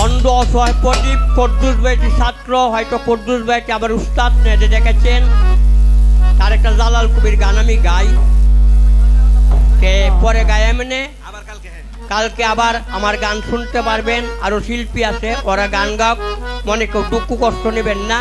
অন্ধ অসহায় প্রদীপ পদ্দুস ভাইটি ছাত্র, হয়তো পদ্দুস ভাইটি আবার উস্তাদ নেটে দেখেছেন। তার একটা জালাল কবির গান আমি গাই, কে পরে গাই এমনি কালকে আবার আমার গান শুনতে পারবেন। আরো শিল্পী আছে, ওরা গান গাও, মনে কেউ দুঃখ কষ্ট নেবেন না।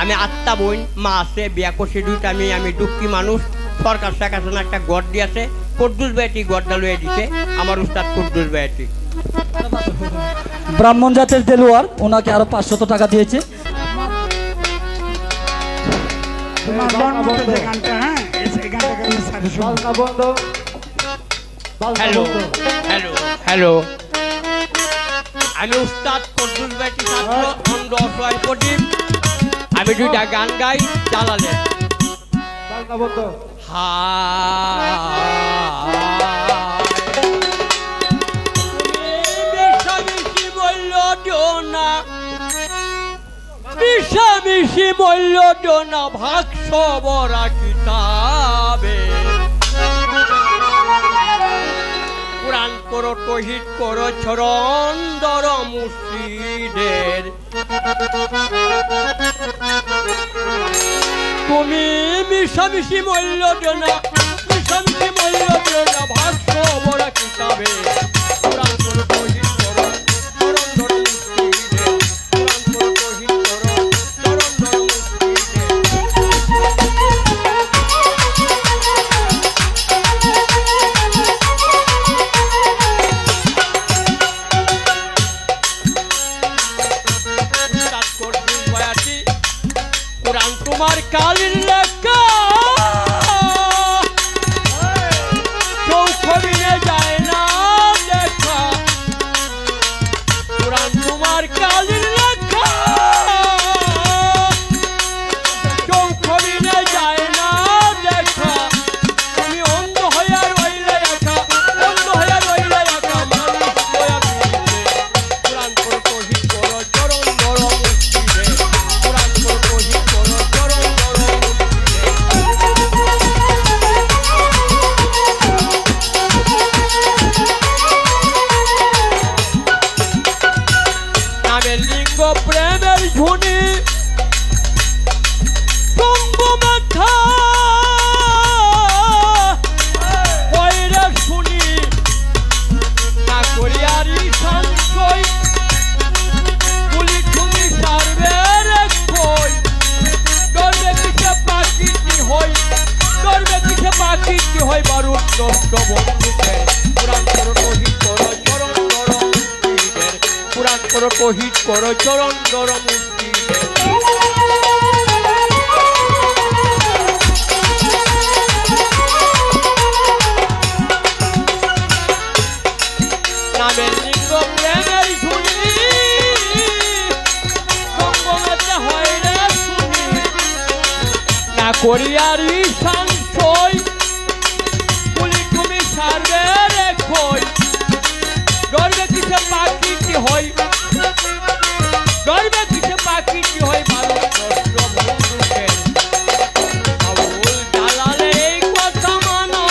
আমি আত্মা বোন, মা আছে, বিয়া করছি দুইটা। আমি দুঃখী মানুষ। সরকার শেখ হাসিনা একটা গড় দিয়েছে, পদ্দুস ভাইটি গড়টা লয়ে দিছে, আমার উস্তাদ পদ্দুস ভাইটি। ব্রাহ্মণ জাতের দেলোয়ার, ওনাকে আরো 500 টাকা দিয়েছে। হ্যালো হ্যালো হ্যালো, আমি উস্তাদ পদ্দুস ভাইটি ছাত্র, অন্ধ অসহায় প্রদীপ। আমি দুইটা গান গাই জালালের। মিশামিশি বলল না, মিশামিশি বলল না, ভাগস বরা কিতাবে। কোরআন করো, তৌহিদ করো, চরণ ধর মুর্শিদের। তুমি মিশামিশি মূল্য না, মিশামিশি মূল্য না, ভাষ্য বলা কিতাবে। কোরআন করো, তৌহিদ করো, চরণ ধর মুর্শিদের। কোরআন করো, তৌহিদ করো, চরণ ধর মুর্শিদের। কোরআন তোমার কালির লেখা, চৌখবিনে যায় না দেখা। কোরআন তোমার কালির লেখা, চৌখবিনে যায় না দেখা। তুমি অন্ধ হইয়া রইলে একা, অন্ধ হইয়া রইলে একা, মানুষ হইয়া রইলে। কোরআন করো, তৌহিদ করো, চরণ ধর মুর্শিদের। কোরআন করো, তৌহিদ করো, চরণ ধর মুর্শিদের। নামের লিঙ্গ প্রেমের ঝুনি, কম্ব মাথা কইরে শুনি, না করিয়ারি সংশয়। গুলি ঠুলি সারবে রে কই, ডরবে কিসে পাখিটি হই, ডরবে কিসে পাখিটি হই, বারুদ নষ্ট বন্ধুকে। কোরআন করো, তৌহিদ করো, চরণ ধর মুর্শিদের। কোরআন করো, তৌহিদ করো, চরণ ধর মুর্শিদের। নামের লিঙ্গ প্রেমের ঝুলি, কম্বনাতে হয় রে শুনি, না করিয়ারি সংশয়। গুলি তুমি সারবে রে কই, ডরবে কিসে পাখিটি হই, ডরবে কিসে পাখিটি হই, ভালো কষ্ট বন্ধুকে। আবুল জালালের এই কথা মানো,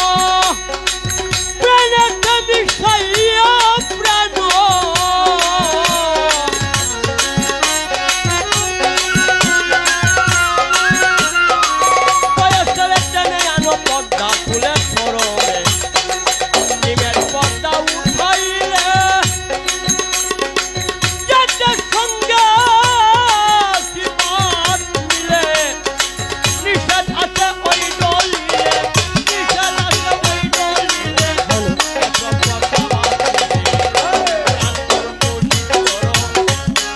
প্রাণেতে মিশাইয়া প্রাণ। বয়সের টেনে আনো পর্দা খুলে সরবে, ডিমের পর্দা উঠাইলে যাদের সঙ্গে জীবন মিলে। নিষেধ আছে ওই দলিলে, নিষেধ আছে ওই দলিলে। এসব কথা বাদ দিলে, কোরআন করো, তৌহিদ করো,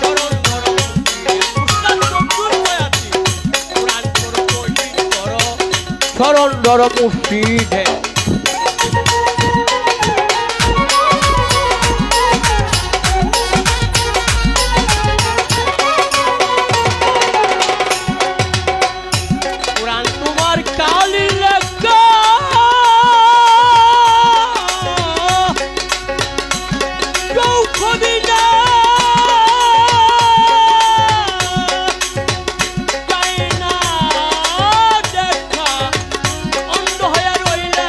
চরণ ধর মুর্শিদের। উস্তাদ পদ্দুস ভাইটি, কোরআন করো, তৌহিদ করো, চরণ ধর মুর্শিদের। কোরআন তোমার কালির লেখা, চৌখবিনে যায় না দেখা। অন্ধ হইয়া রইলে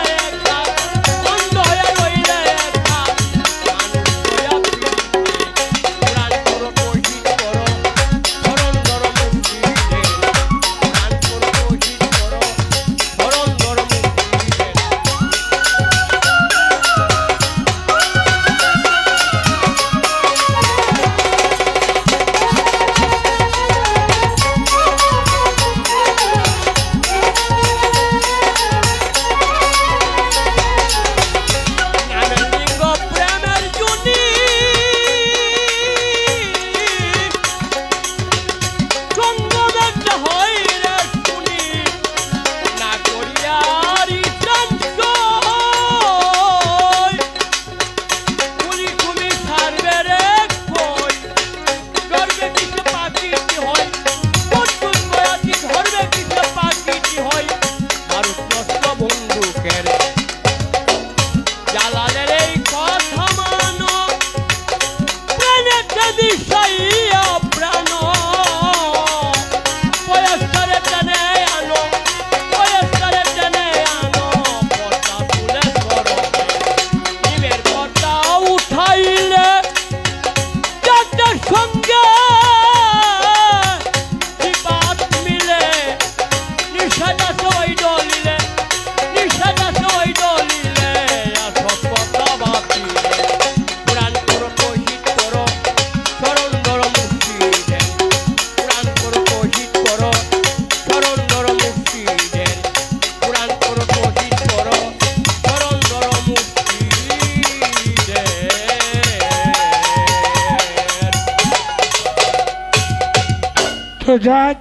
তো যাক।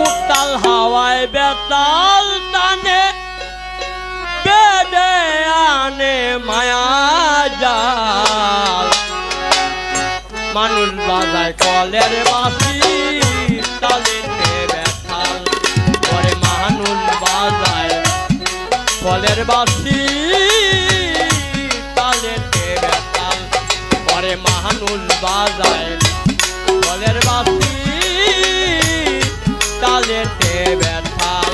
উত্তাল হাওয়ায় বেতাল টানে বেদে আনে মায়া জাল মানুষ বাজায় কলের বাসি তালেতে বেতাল পরে মানুষ বাজায় কলের বাসি তালেতে বেতাল পরে মানুষ বাজায় কলের বাসি তালেতে বেতাল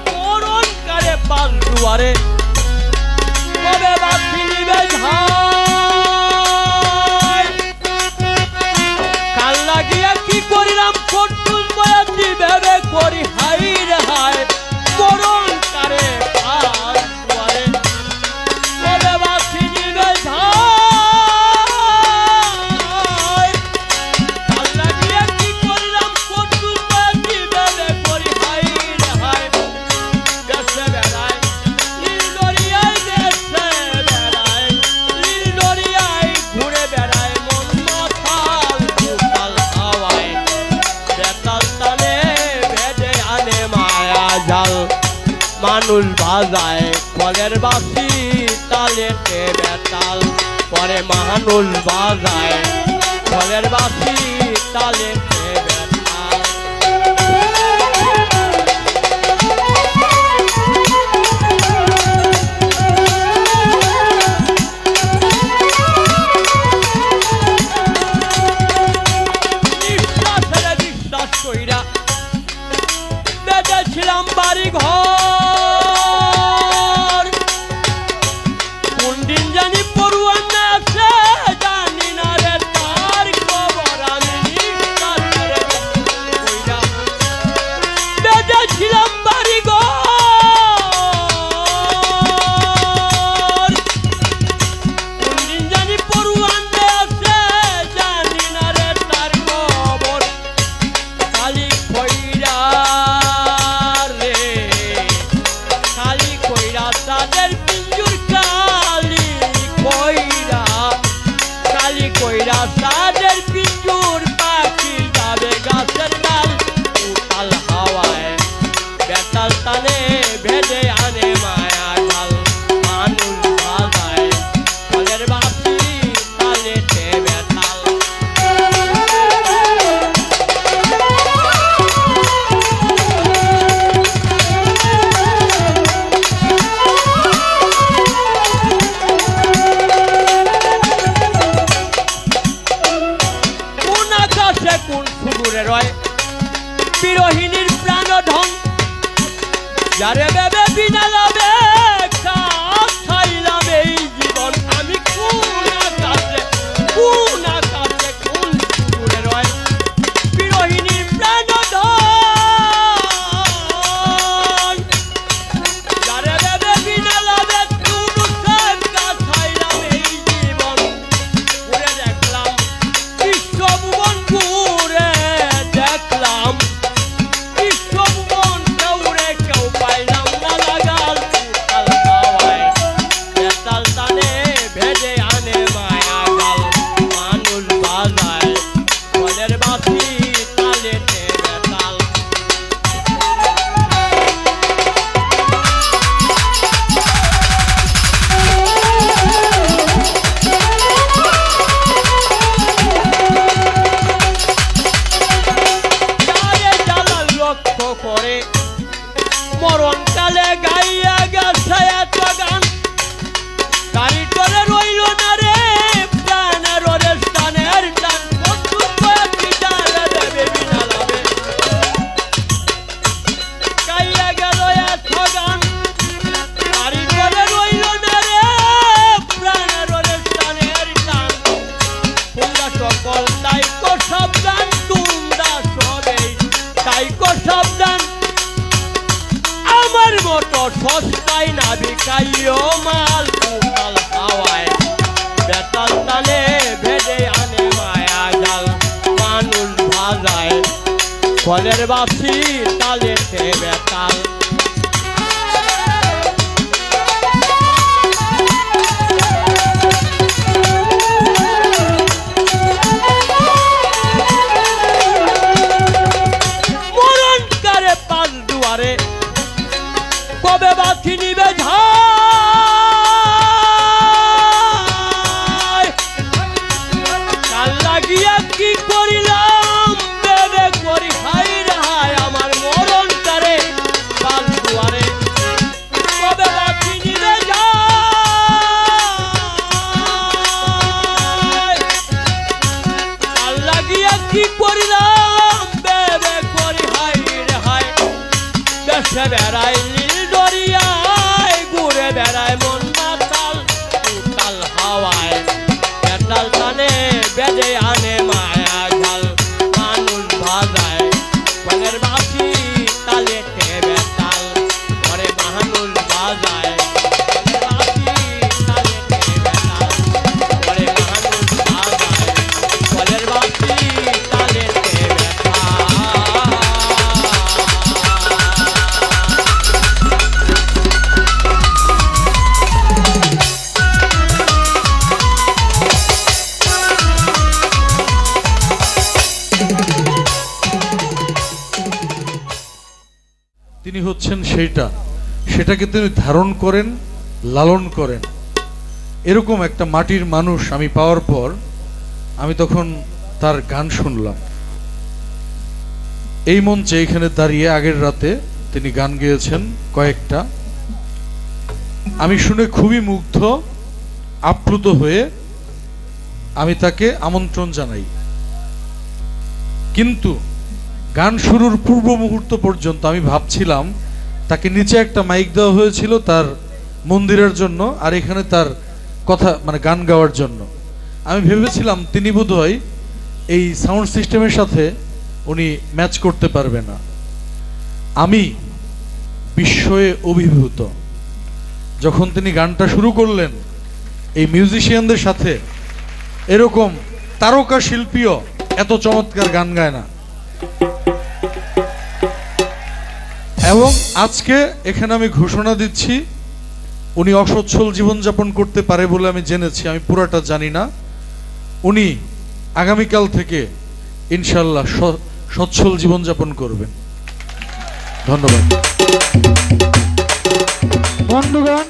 মরণ কারে পাল দুয়ারে কবে বাসি নিবে ঝাই কাল লাগিয়া কি করিলাম ফটুল বয়াতি ভেবে করি হাই রে হাই মরণ কারে পাল দুয়ারে কবে বাসি নিবে ঝাই কাল লাগিয়া কি করিলাম ফটুল বয়াতি ভেবে করি হাই রে হাই দেশে বেড়ায় নীল দরিয়ায় দেশে বেড়ায় নীল দরিয়ায় ঘুরে বেড়ায় মন মাতাল উতাল হাওয়ায় বেতাল তালে বেজে আনে মায়া জাল মানুষ বাজায় কলের বাসি তালেতে বেতাল পরে মানুষ বাজায় কলের বাসি তালেতে বেতাল বিশ্বাসের বিশ্বাস কইরা বেঁধেছিলাম বাড়ি ঘর কোন দিন জানি পড়ুয়ান আছে জানি না রে তার খবর আমি বিশ্বাসের কইরা বেঁধেছিলাম বাড়ি ঘর কোন দিন জানি পড়ুয়ান আছে জানি না রে তার খবর খালি কইরা রে খালি কইরা তাদের পিঞ্জুর কালি কইরা তাদের পিঞ্জুর পাখি যাবে গাছের ডাল উতাল হাওয়ায় বেতাল তালে ভেজে আনে মায়া ঢাল মানুষ বাজায় কলের বাসি তালেতে বেতাল কোন আকাশে কোন সুদূরে রয় বিরোহিনীর প্রাণ ধন যারে বেবে বিনা লাভে খাইলাম এই জীবন আমি কোন আকাশে কোন সুদূরে রয় বিরোহিনীর প্রাণ ধন যারে বেবে বিনা লাভে খাইলাম এই জীবন ঘুরে দেখলাম বিশ্বভুবন ঘুরে দেখলাম বিশ্বভুবন দৌড়ে কেউ পাইলাম না লাগাল উতাল হাওয়ায় বেতাল তালে ভেজে আনে মায়া গাল মানুষ বাজায় কলের বাসি তালেতে বেতাল যারে জ্বালার লক্ষ্য করে মরণকালে গাইয়া গেছে এত গান গাড়ি করে রইল না রে প্রাণের ওরে স্থানের টান প্রস্তুত কয়েকটি জালে দেবে বিনা লাভে গাইয়া গেল এত গান গাড়ি করে রইল না রে প্রাণের ওরে স্থানের টান তোমরা সকল তাইকো সাবধান তোমরা সবেই তাইকো সাবধান আমার মতো সস্তায় না বিকাইও মাল উতাল হাওয়ায় বেতাল তালে ফলের বাসি তালেতে বেতাল। মরণকারে পান দুয়ারে কবে বাতি নিবে ঝাই। কাল লাগিয়া কি করিলাম বেবে করি হাই রাহাই। আমার মরণকারে পান দুয়ারে কবে বাতি নিবে ঝাই। কাল লাগিয়া কি করিলাম বেবে করি হাই রাহাই। দেশে বেড়াই নীল দরিয়ায় ঘুরে বেড়ায় মন মাতাল উতাল হাওয়ায়। বেতাল টানে বেজে আনে মায়া ঝাল। মানুষ ভাজায় ফলের বাসি তালেতে বেতাল। ঘরে মানুষ ভাজায় ফলের বাসি তালেতে বেতাল। ঘরে মানুষ ভাজায় ফলের বাসি তালেতে বেতাল। তিনি হচ্ছেন সেটাকে তিনি ধারণ করেন, লালন করেন। এরকম একটা মাটির মানুষ আমি পাওয়ার পর আমি তখন তার গান শুনলাম এই মঞ্চে। এখানে দাঁড়িয়ে আগের রাতে তিনি গান গেয়েছেন কয়েকটা। আমি শুনে খুবই মুগ্ধ, আপ্লুত হয়ে আমি তাকে আমন্ত্রণ জানাই। কিন্তু গান শুরুর পূর্ব মুহূর্ত পর্যন্ত আমি ভাবছিলাম তাকে নিচে একটা মাইক দেওয়া হয়েছিল তার মন্দিরের জন্য, আর এখানে তার কথা মানে গান গাওয়ার জন্য। আমি ভেবেছিলাম তিনি বোধহয় এই সাউন্ড সিস্টেমের সাথে উনি ম্যাচ করতে পারবে না। আমি বিস্ময়ে অভিভূত যখন তিনি গানটা শুরু করলেন। এই মিউজিশিয়ানদের সাথে এরকম তারকা শিল্পীও এত চমৎকার গান গায় না। এবং আজকে এখানে আমি ঘোষণা দিচ্ছি উনি অসচ্ছল জীবনযাপন করতে পারে বলে আমি জেনেছি, আমি পুরাটা জানি না। উনি আগামীকাল থেকে ইনশাল্লাহ সচ্ছল জীবনযাপন করবেন। ধন্যবাদ বন্ধুগণ।